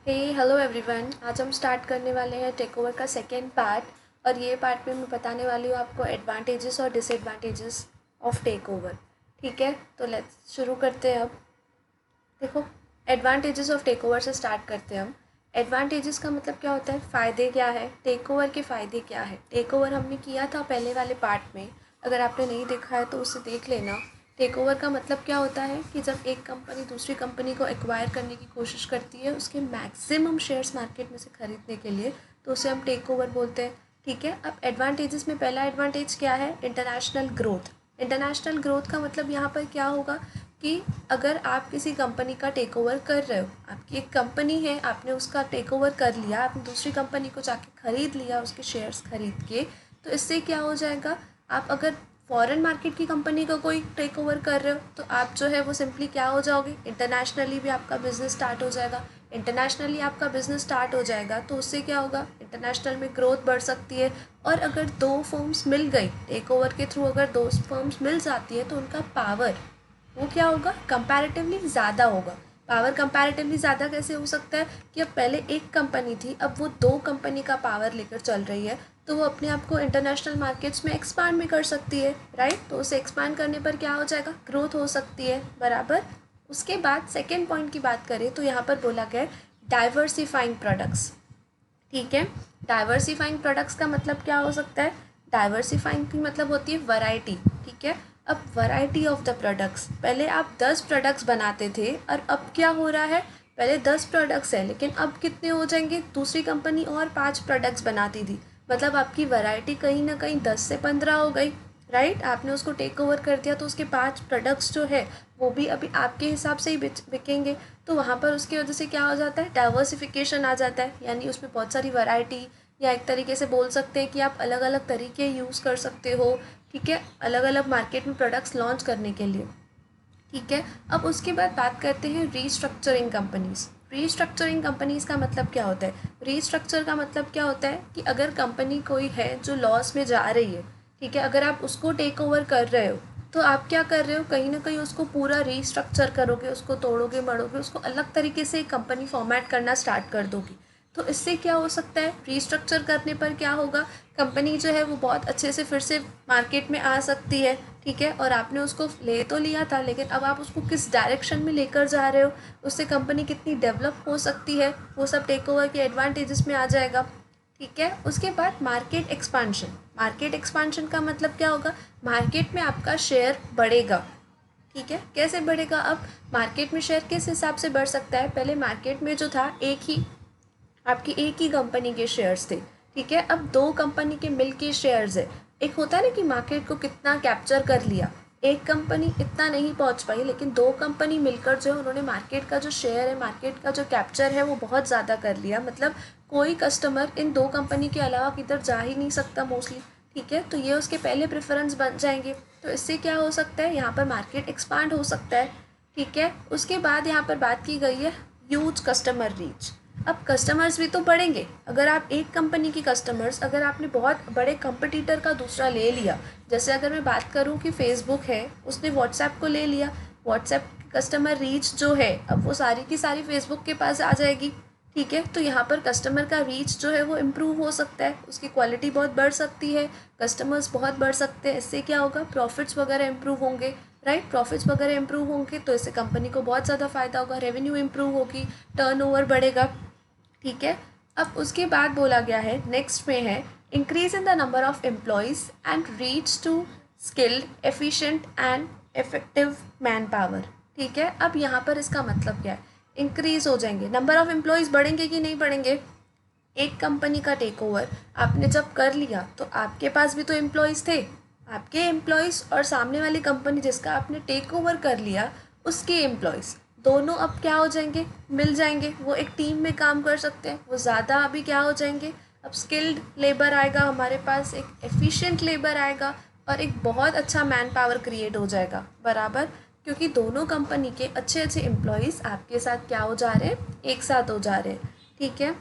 हे hello everyone. आज हम start करने वाले हैं टेक ओवर का सेकेंड पार्ट। और ये पार्ट में मैं बताने वाली हूँ आपको एडवांटेजेस और डिसएडवांटेजेस ऑफ टेक ओवर। ठीक है, तो लेट्स शुरू करते हैं अब। देखो, एडवांटेजेस ऑफ टेक ओवर से स्टार्ट करते हैं हम। एडवांटेजेस का मतलब क्या होता है, फ़ायदे क्या है, टेक ओवर के फ़ायदे क्या है। टेक ओवर हमने किया था पहले वाले पार्ट में, अगर आपने नहीं देखा है तो उसे देख लेना। टेक ओवर का मतलब क्या होता है कि जब एक कंपनी दूसरी कंपनी को एक्वायर करने की कोशिश करती है उसके मैक्सिमम शेयर्स मार्केट में से खरीदने के लिए, तो उसे हम टेक ओवर बोलते हैं। ठीक है, अब एडवांटेजेस में पहला एडवांटेज क्या है, इंटरनेशनल ग्रोथ। इंटरनेशनल ग्रोथ का मतलब यहाँ पर क्या होगा कि अगर आप किसी कंपनी का टेक ओवर कर रहे हो, आपकी एक कंपनी है, आपने उसका टेक ओवर कर लिया, आपने दूसरी कंपनी को जाके ख़रीद लिया उसके शेयर्स खरीद के, तो इससे क्या हो जाएगा, आप अगर फॉरेन मार्केट की कंपनी का कोई टेक ओवर कर रहे हो तो आप जो है वो सिंपली क्या हो जाओगे, इंटरनेशनली भी आपका बिजनेस स्टार्ट हो जाएगा। इंटरनेशनली आपका बिजनेस स्टार्ट हो जाएगा तो उससे क्या होगा, इंटरनेशनल में ग्रोथ बढ़ सकती है। और अगर दो फर्म्स मिल गई टेक ओवर के थ्रू, अगर दो फर्म्स मिल जाती है तो उनका पावर वो क्या होगा, कंपैरेटिवली ज़्यादा होगा। पावर कंपैरेटिवली ज़्यादा कैसे हो सकता है कि अब पहले एक कंपनी थी, अब वो दो कंपनी का पावर लेकर चल रही है, तो वो अपने आप को इंटरनेशनल मार्केट्स में एक्सपांड भी कर सकती है, राइट। तो उसे एक्सपांड करने पर क्या हो जाएगा, ग्रोथ हो सकती है, बराबर। उसके बाद सेकेंड पॉइंट की बात करें तो यहाँ पर बोला गया है डाइवर्सिफाइंग प्रोडक्ट्स। ठीक है, डाइवर्सिफाइंग प्रोडक्ट्स का मतलब क्या हो सकता है, डाइवर्सिफाइंग की मतलब होती है वैरायटी। ठीक है, अब वैरायटी ऑफ द प्रोडक्ट्स, पहले आप 10 प्रोडक्ट्स बनाते थे और अब क्या हो रहा है, पहले 10 प्रोडक्ट्स है लेकिन अब कितने हो जाएंगे, दूसरी कंपनी और 5 प्रोडक्ट्स बनाती थी, मतलब आपकी वैरायटी कहीं ना कहीं 10 से 15 हो गई, राइट। आपने उसको टेक ओवर कर दिया तो उसके 5 प्रोडक्ट्स जो है वो भी अभी आपके हिसाब से ही बिकेंगे। तो वहाँ पर उसकी वजह से क्या हो जाता है, डाइवर्सिफिकेशन आ जाता है, यानी उसमें बहुत सारी वैरायटी, या एक तरीके से बोल सकते हैं कि आप अलग अलग तरीके यूज़ कर सकते हो। ठीक है, अलग अलग मार्केट में प्रोडक्ट्स लॉन्च करने के लिए। ठीक है, अब उसके बाद बात करते हैं रीस्ट्रक्चरिंग कंपनीज़। रीस्ट्रक्चरिंग कंपनीज़ का मतलब क्या होता है, रीस्ट्रक्चर का मतलब क्या होता है कि अगर कंपनी कोई है जो लॉस में जा रही है, ठीक है, अगर आप उसको टेक ओवर कर रहे हो तो आप क्या कर रहे हो, कहीं ना कहीं उसको पूरा रीस्ट्रक्चर करोगे, उसको तोड़ोगे मड़ोगे, उसको अलग तरीके से कंपनी फॉर्मेट करना स्टार्ट कर दोगे। तो इससे क्या हो सकता है, रीस्ट्रक्चर करने पर क्या होगा, कंपनी जो है वो बहुत अच्छे से फिर से मार्केट में आ सकती है। ठीक है, और आपने उसको ले तो लिया था लेकिन अब आप उसको किस डायरेक्शन में लेकर जा रहे हो, उससे कंपनी कितनी डेवलप हो सकती है, वो सब टेक ओवर के एडवांटेजेस में आ जाएगा। ठीक है, उसके बाद मार्केट एक्सपांशन। मार्केट एक्सपांशन का मतलब क्या होगा, मार्केट में आपका शेयर बढ़ेगा। ठीक है, कैसे बढ़ेगा, अब मार्केट में शेयर किस हिसाब से बढ़ सकता है, पहले मार्केट में जो था आपकी एक ही कंपनी के शेयर्स थे। ठीक है, अब दो कंपनी के मिल के शेयर्स है। एक होता है ना कि मार्केट को कितना कैप्चर कर लिया, एक कंपनी इतना नहीं पहुंच पाई लेकिन दो कंपनी मिलकर जो है उन्होंने मार्केट का जो शेयर है, मार्केट का जो कैप्चर है वो बहुत ज़्यादा कर लिया, मतलब कोई कस्टमर इन दो कंपनी के अलावा किधर जा ही नहीं सकता मोस्टली। ठीक है, तो ये उसके पहले प्रेफरेंस बन जाएंगे, तो इससे क्या हो सकता है, यहाँ पर मार्केट एक्सपांड हो सकता है। ठीक है, उसके बाद यहाँ पर बात की गई है ह्यूज कस्टमर रीच। अब कस्टमर्स भी तो बढ़ेंगे, अगर आप एक कंपनी की कस्टमर्स, अगर आपने बहुत बड़े कंपटीटर का दूसरा ले लिया, जैसे अगर मैं बात करूं कि फेसबुक है, उसने व्हाट्सएप को ले लिया, व्हाट्सएप कस्टमर रीच जो है अब वो सारी की सारी फेसबुक के पास आ जाएगी। ठीक है, तो यहाँ पर कस्टमर का रीच जो है वो इम्प्रूव हो सकता है, उसकी क्वालिटी बहुत बढ़ सकती है, कस्टमर्स बहुत बढ़ सकते हैं, इससे क्या होगा, प्रॉफिट्स वगैरह इम्प्रूव होंगे, राइट। प्रॉफिट्स वगैरह इम्प्रूव होंगे तो इससे कंपनी को बहुत ज़्यादा फ़ायदा होगा, रेवेन्यू इम्प्रूव होगी, टर्नओवर बढ़ेगा। ठीक है, अब उसके बाद बोला गया है नेक्स्ट में है increase in the number of employees and reach to skilled efficient and effective man power. ठीक है, अब यहाँ पर इसका मतलब क्या है, इंक्रीज हो जाएंगे, नंबर ऑफ एम्प्लॉयज़ बढ़ेंगे कि नहीं बढ़ेंगे, एक कंपनी का टेक ओवर आपने जब कर लिया तो आपके पास भी तो एम्प्लॉयज़ थे, आपके एम्प्लॉयज़ और सामने वाली कंपनी जिसका आपने टेक ओवर कर लिया उसके एम्प्लॉयज़ दोनों अब क्या हो जाएंगे, मिल जाएंगे, वो एक टीम में काम कर सकते हैं, वो ज़्यादा अभी क्या हो जाएंगे, अब स्किल्ड लेबर आएगा हमारे पास, एक एफिशिएंट लेबर आएगा और एक बहुत अच्छा मैन पावर क्रिएट हो जाएगा, बराबर। क्योंकि दोनों कंपनी के अच्छे अच्छे एम्प्लॉयज़ आपके साथ क्या हो जा रहे हैं, एक साथ हो जा रहे हैं। ठीक है,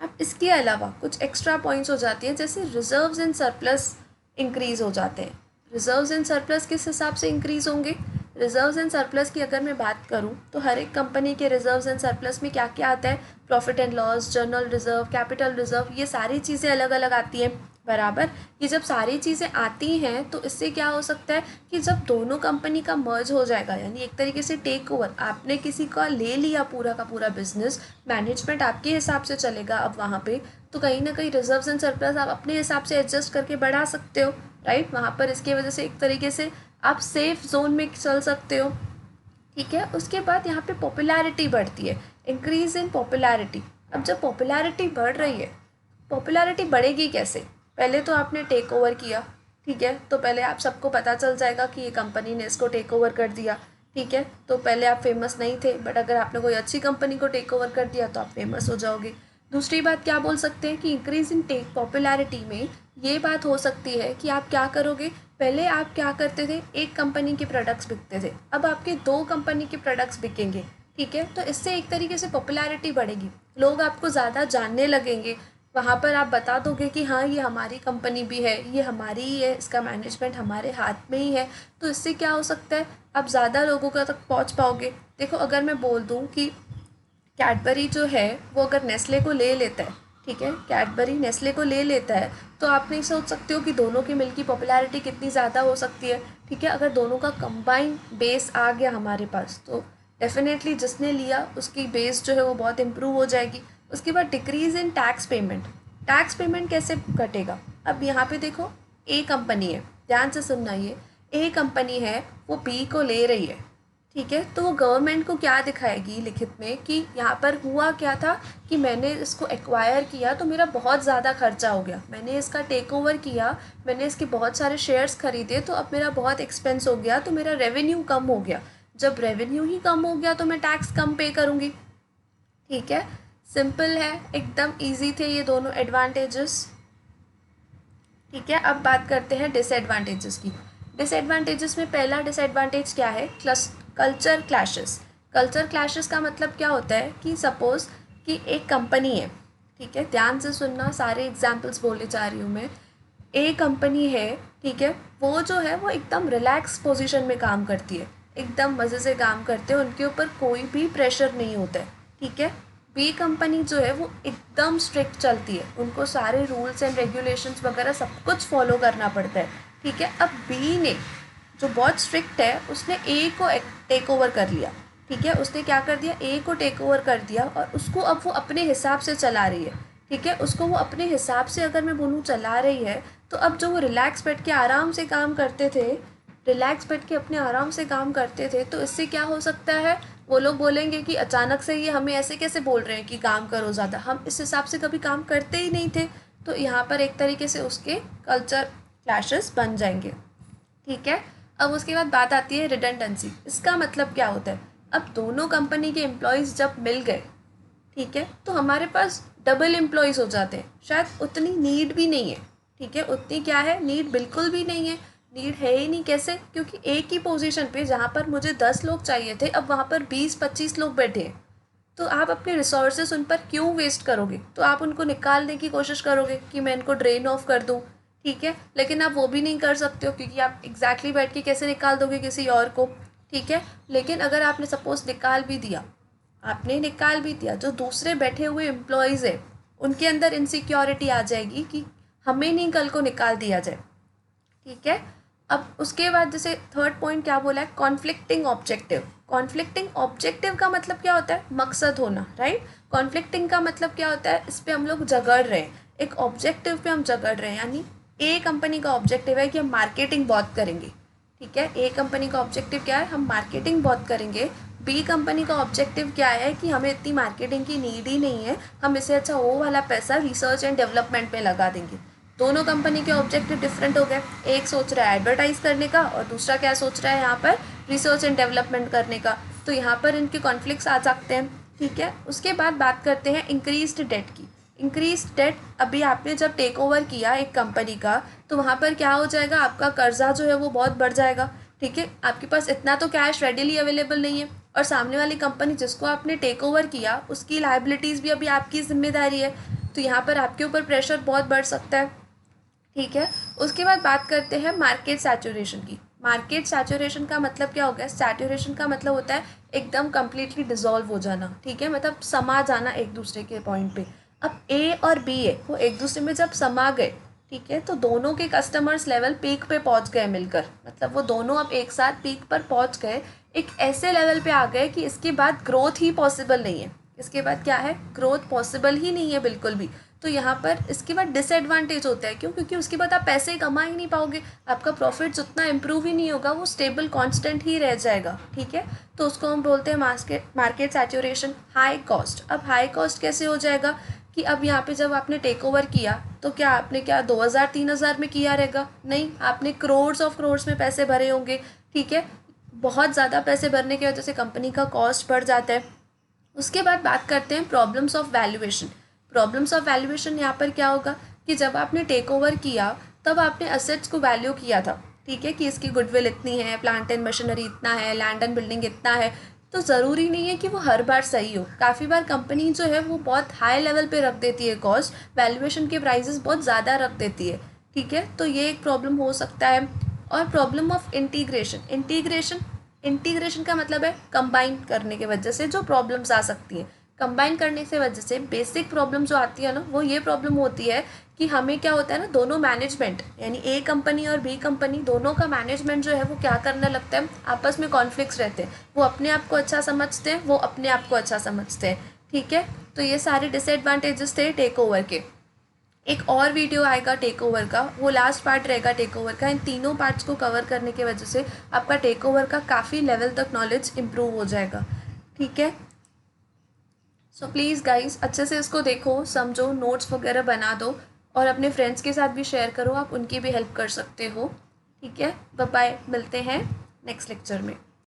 अब इसके अलावा कुछ एक्स्ट्रा पॉइंट्स हो जाती हैं, जैसे रिजर्व्स एंड सरप्लस इंक्रीज़ हो जाते हैं। रिजर्व्स एंड सरप्लस किस हिसाब से इंक्रीज़ होंगे, रिजर्व्स एंड सरप्लस की अगर मैं बात करूं तो हर एक कंपनी के रिजर्व्स एंड सरप्लस में क्या क्या आता है, profit and loss, journal reserve, capital reserve, ये सारी चीज़ें अलग अलग आती हैं बराबर। ये जब सारी चीज़ें आती हैं तो इससे क्या हो सकता है कि जब दोनों कंपनी का मर्ज हो जाएगा, यानी एक तरीके से टेक ओवर, आपने किसी का ले लिया पूरा का पूरा बिजनेस, मैनेजमेंट आपके हिसाब से चलेगा अब वहाँ पे, तो कहीं ना कहीं रिजर्व्स एंड सरप्लस आप अपने हिसाब से एडजस्ट करके बढ़ा सकते हो, राइट। वहाँ पर इसकी वजह से एक तरीके से आप सेफ जोन में चल सकते हो, ठीक है। उसके बाद यहाँ पे पॉपुलैरिटी बढ़ती है, इंक्रीज इन पॉपुलैरिटी। अब जब पॉपुलैरिटी बढ़ रही है, पॉपुलैरिटी बढ़ेगी कैसे, पहले तो आपने टेक ओवर किया, ठीक है, तो पहले आप सबको पता चल जाएगा कि ये कंपनी ने इसको टेक ओवर कर दिया, ठीक है। तो पहले आप फेमस नहीं थे, बट अगर आपने कोई अच्छी कंपनी को टेक ओवर कर दिया तो आप फेमस हो जाओगे। दूसरी बात क्या बोल सकते हैं कि इंक्रीज इन टेक पॉपुलैरिटी में ये बात हो सकती है कि आप क्या करोगे, पहले आप क्या करते थे, एक कंपनी के प्रोडक्ट्स बिकते थे, अब आपके 2 कंपनी के प्रोडक्ट्स बिकेंगे, ठीक है। तो इससे एक तरीके से पॉपुलैरिटी बढ़ेगी, लोग आपको ज़्यादा जानने लगेंगे, वहाँ पर आप बता दोगे कि हाँ ये हमारी कंपनी भी है, ये हमारी ही है, इसका मैनेजमेंट हमारे हाथ में ही है। तो इससे क्या हो सकता है, आप ज़्यादा लोगों का तक पहुँच पाओगे। देखो अगर मैं बोल दूँ कि कैडबरी जो है वो अगर नेस्ले को ले लेता है, ठीक है, कैडबरी नेस्ले को ले लेता है, तो आप नहीं सोच सकते हो कि दोनों की मिल की पॉपुलैरिटी कितनी ज़्यादा हो सकती है, ठीक है। अगर दोनों का कंबाइन बेस आ गया हमारे पास तो डेफिनेटली जिसने लिया उसकी बेस जो है वो बहुत इम्प्रूव हो जाएगी। उसके बाद डिक्रीज़ इन टैक्स पेमेंट, टैक्स पेमेंट कैसे घटेगा, अब यहाँ पे देखो ए कंपनी है, ध्यान से सुनना, ये ए कंपनी है वो बी को ले रही है, ठीक है, तो वो गवर्नमेंट को क्या दिखाएगी लिखित में कि यहाँ पर हुआ क्या था कि मैंने इसको एक्वायर किया तो मेरा बहुत ज़्यादा खर्चा हो गया, मैंने इसका टेक ओवर किया, मैंने इसके बहुत सारे शेयर्स खरीदे तो अब मेरा बहुत एक्सपेंस हो गया, तो मेरा रेवेन्यू कम हो गया, जब रेवेन्यू ही कम हो गया तो मैं टैक्स कम पे करूँगी, ठीक है। सिंपल है, एकदम ईजी थे ये दोनों एडवांटेजेस, ठीक है। अब बात करते हैं डिसएडवांटेजेस की। डिसएडवांटेजेस में पहला डिसएडवांटेज क्या है, कल्चर क्लैशेस। कल्चर क्लैशेस का मतलब क्या होता है कि सपोज़ कि एक कंपनी है, ठीक है, ध्यान से सुनना, सारे एग्जांपल्स बोले जा रही हूँ मैं। ए कंपनी है, ठीक है, वो जो है वो एकदम रिलैक्स पोजीशन में काम करती है, एकदम मज़े से काम करते हैं, उनके ऊपर कोई भी प्रेशर नहीं होता है, ठीक है। बी कंपनी जो है वो एकदम स्ट्रिक्ट चलती है, उनको सारे रूल्स एंड रेगुलेशंस वगैरह सब कुछ फॉलो करना पड़ता है, ठीक है। अब बी ने जो बहुत स्ट्रिक्ट है उसने ए को टेक ओवर कर लिया, ठीक है, उसने क्या कर दिया, ए को टेक ओवर कर दिया और उसको अब वो अपने हिसाब से चला रही है, ठीक है, उसको वो अपने हिसाब से अगर मैं बोलूँ चला रही है, तो अब जो वो रिलैक्स बैठ के आराम से काम करते थे, रिलैक्स बैठ के अपने आराम से काम करते थे, तो इससे क्या हो सकता है, वो लोग बोलेंगे कि अचानक से ये हमें ऐसे कैसे बोल रहे हैं कि काम करो ज़्यादा, हम इस हिसाब से कभी काम करते ही नहीं थे। तो यहाँ पर एक तरीके से उसके कल्चर क्लैशेस बन जाएंगे, ठीक है। अब उसके बाद बात आती है रिडंडेंसी। इसका मतलब क्या होता है, अब दोनों कंपनी के एम्प्लॉयज़ जब मिल गए, ठीक है, तो हमारे पास डबल एम्प्लॉयज़ हो जाते हैं, शायद उतनी नीड भी नहीं है, ठीक है, उतनी क्या है, नीड बिल्कुल भी नहीं है, नीड है ही नहीं, कैसे, क्योंकि एक ही पोजीशन पे जहाँ पर मुझे 10 लोग चाहिए थे अब वहाँ पर 20-25 लोग बैठे हैं, तो आप अपने रिसोर्सेज उन पर क्यों वेस्ट करोगे, तो आप उनको निकालने की कोशिश करोगे कि मैं इनको ड्रेन ऑफ कर दूँ, ठीक है, लेकिन आप वो भी नहीं कर सकते हो क्योंकि आप एग्जैक्टली बैठ के कैसे निकाल दोगे किसी और को, ठीक है। लेकिन अगर आपने सपोज निकाल भी दिया, आपने निकाल भी दिया, जो दूसरे बैठे हुए एम्प्लॉयज़ है उनके अंदर इनसिक्योरिटी आ जाएगी कि हमें नहीं कल को निकाल दिया जाए, ठीक है। अब उसके बाद जैसे थर्ड पॉइंट क्या बोला है, कॉन्फ्लिक्टिंग ऑब्जेक्टिव। कॉन्फ्लिक्टिंग ऑब्जेक्टिव का मतलब क्या होता है, मकसद होना, राइट। कॉन्फ्लिक्टिंग का मतलब क्या होता है, इस पे हम लोग झगड़ रहे हैं, एक ऑब्जेक्टिव पे हम झगड़ रहे हैं, यानी ए कंपनी का ऑब्जेक्टिव है कि हम मार्केटिंग बहुत करेंगे, ठीक है, ए कंपनी का ऑब्जेक्टिव क्या है, हम मार्केटिंग बहुत करेंगे। बी कंपनी का ऑब्जेक्टिव क्या है कि हमें इतनी मार्केटिंग की नीड ही नहीं है, हम इससे अच्छा वो वाला पैसा रिसर्च एंड डेवलपमेंट में लगा देंगे। दोनों कंपनी के ऑब्जेक्टिव डिफरेंट हो गए, एक सोच रहा है एडवर्टाइज करने का और दूसरा क्या सोच रहा है यहाँ पर रिसर्च एंड डेवलपमेंट करने का, तो यहाँ पर इनके कॉन्फ्लिक्ट्स आ सकते हैं, ठीक है। उसके बाद बात करते हैं इंक्रीज्ड डेट की। इंक्रीज डेट, अभी आपने जब टेक ओवर किया एक कंपनी का तो वहाँ पर क्या हो जाएगा, आपका कर्जा जो है वो बहुत बढ़ जाएगा, ठीक है, आपके पास इतना तो कैश रेडिली अवेलेबल नहीं है और सामने वाली कंपनी जिसको आपने टेक ओवर किया उसकी लायबिलिटीज़ भी अभी आपकी जिम्मेदारी है, तो यहाँ पर आपके ऊपर प्रेशर बहुत बढ़ सकता है, ठीक है। उसके बाद बात करते हैं मार्केट सैचुरेशन की। मार्केट सैचुरेशन का मतलब क्या हो गया? सैचुरेशन का मतलब होता है एकदम कम्प्लीटली डिजॉल्व हो जाना, ठीक है, मतलब समा जाना एक दूसरे के पॉइंट पे। अब ए और बी है वो एक दूसरे में जब समा गए, ठीक है, तो दोनों के कस्टमर्स लेवल पीक पे पहुंच गए मिलकर, मतलब वो दोनों अब एक साथ पीक पर पहुंच गए, एक ऐसे लेवल पे आ गए कि इसके बाद ग्रोथ ही पॉसिबल नहीं है। इसके बाद क्या है? ग्रोथ पॉसिबल ही नहीं है बिल्कुल भी। तो यहाँ पर इसके बाद डिसएडवांटेज होता है। क्यों? क्योंकि उसके बाद आप पैसे कमा ही नहीं पाओगे, आपका प्रॉफिट जितना इम्प्रूव ही नहीं होगा, वो स्टेबल कांस्टेंट ही रह जाएगा, ठीक है। तो उसको हम बोलते हैं मार्केट सैचुरेशन। हाई कॉस्ट, अब हाई कॉस्ट कैसे हो जाएगा कि अब यहाँ पे जब आपने टेक ओवर किया तो क्या आपने क्या 2000-3000 में किया रहेगा? नहीं, आपने करोड्स ऑफ करोड्स में पैसे भरे होंगे, ठीक है। बहुत ज़्यादा पैसे भरने की वजह से कंपनी का कॉस्ट बढ़ जाता है। उसके बाद बात करते हैं problems of valuation. Problems of valuation यहाँ पर क्या होगा कि जब आपने टेक ओवर किया तब आपने असेट्स को वैल्यू किया था, ठीक है, कि इसकी गुडविल इतनी है, प्लांट एंड मशीनरी इतना है, लैंड एंड बिल्डिंग इतना है। तो ज़रूरी नहीं है कि वो हर बार सही हो। काफ़ी बार कंपनी जो है वो बहुत हाई लेवल पे रख देती है कॉस्ट, वैल्यूएशन के प्राइजेस बहुत ज़्यादा रख देती है, ठीक है। तो ये एक प्रॉब्लम हो सकता है। और प्रॉब्लम ऑफ इंटीग्रेशन का मतलब है कंबाइन करने की वजह से जो प्रॉब्लम्स आ सकती हैं। कंबाइन करने से वजह से बेसिक प्रॉब्लम जो आती है ना, वो ये प्रॉब्लम होती है कि हमें क्या होता है ना, दोनों मैनेजमेंट यानी ए कंपनी और बी कंपनी दोनों का मैनेजमेंट जो है वो क्या करने लगता है, आपस में कॉन्फ्लिक्ट्स रहते हैं। वो अपने आप को अच्छा समझते हैं, वो अपने आप को अच्छा समझते हैं, ठीक है। तो ये सारे डिसएडवांटेजेस थे टेक ओवर के। एक और वीडियो आएगा टेक ओवर का, वो लास्ट पार्ट रहेगा टेक ओवर का। इन तीनों पार्ट्स को कवर करने की वजह से आपका टेक ओवर का काफ़ी लेवल तक नॉलेज इम्प्रूव हो जाएगा, ठीक है। सो प्लीज़ गाइस अच्छे से इसको देखो, समझो, नोट्स वगैरह बना दो और अपने फ्रेंड्स के साथ भी शेयर करो, आप उनकी भी हेल्प कर सकते हो, ठीक है। बाय बाय, मिलते हैं नेक्स्ट लेक्चर में।